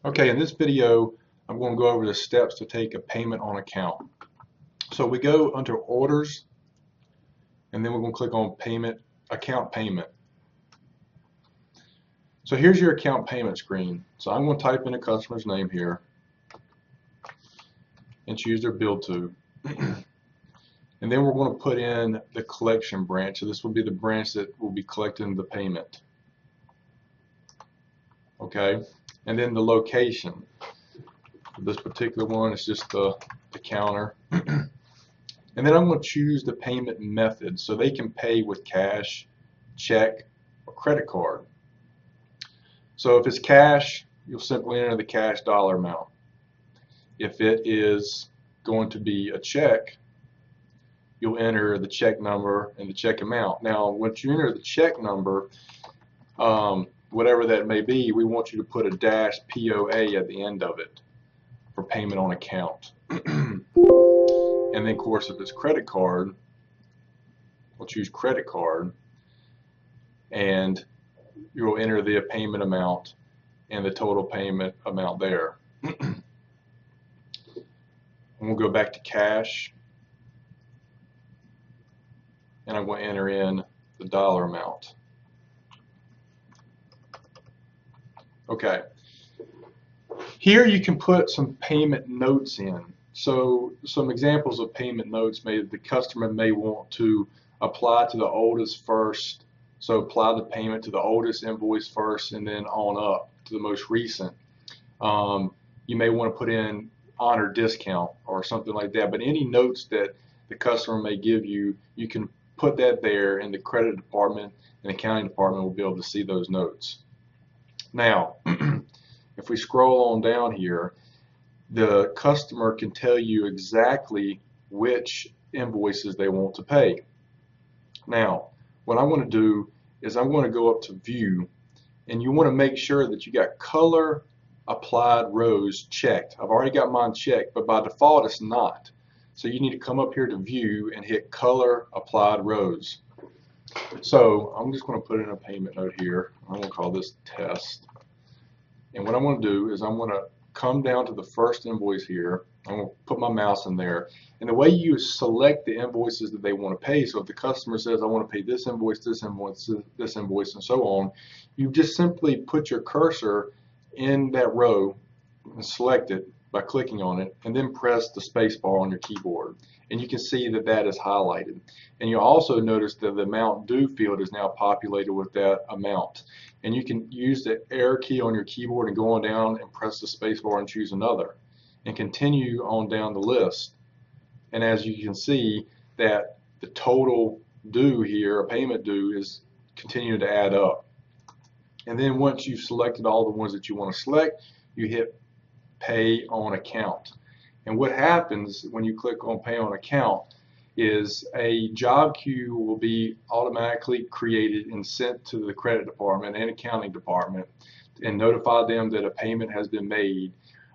Okay, in this video, I'm going to go over the steps to take a payment on account. So we go under Orders, and then we're going to click on Payment, Account Payment. So here's your account payment screen. So I'm going to type in a customer's name here and choose their bill to. And then we're going to put in the collection branch. So this will be the branch that will be collecting the payment. Okay, and then the location. This particular one is just the counter. And then I'm going to choose the payment method so they can pay with cash, check, or credit card. So if it's cash, you'll simply enter the cash dollar amount. If it is going to be a check, you'll enter the check number and the check amount. Now, once you enter the check number, whatever that may be, we want you to put a dash POA at the end of it for payment on account. And then, of course, if it's credit card, we'll choose credit card, and you'll enter the payment amount and the total payment amount there. And we'll go back to cash, and I'm going to enter in the dollar amount. Okay. Here you can put some payment notes in. So some examples of payment notes, the customer may want to apply to the oldest first. So apply the payment to the oldest invoice first and then on up to the most recent. You may want to put in honor discount or something like that. But any notes that the customer may give you, you can put that there, and the credit department and accounting department will be able to see those notes. Now, if we scroll on down here, the customer can tell you exactly which invoices they want to pay. Now, what I want to do is I want to go up to View, and you want to make sure that you got Color Applied Rows checked. I've already got mine checked, but by default it's not. So you need to come up here to View and hit Color Applied Rows. So I'm just going to put in a payment note here. I'm going to call this Test. And what I'm going to do is I'm going to come down to the first invoice here. I'm going to put my mouse in there. And the way you select the invoices that they want to pay, so if the customer says, I want to pay this invoice, this invoice, this invoice, and so on, you just simply put your cursor in that row and select it by clicking on it, and then press the space bar on your keyboard. And you can see that that is highlighted. And you'll also notice that the amount due field is now populated with that amount. And you can use the arrow key on your keyboard and go on down and press the space bar and choose another. And continue on down the list. And as you can see, that the total due here, a payment due, is continuing to add up. And then once you've selected all the ones that you want to select, you hit Pay on Account. And what happens when you click on Pay on Account is a job queue will be automatically created and sent to the credit department and accounting department and notify them that a payment has been made.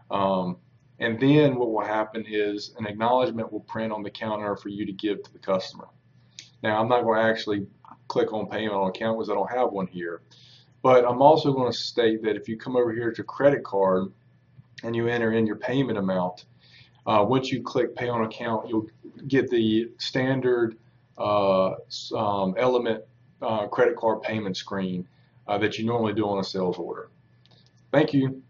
And then what will happen is an acknowledgement will print on the counter for you to give to the customer. Now, I'm not going to actually click on Payment on Account because I don't have one here. But I'm also going to state that if you come over here to credit card and you enter in your payment amount, once you click Pay on Account, you'll get the standard Element credit card payment screen that you normally do on a sales order. Thank you.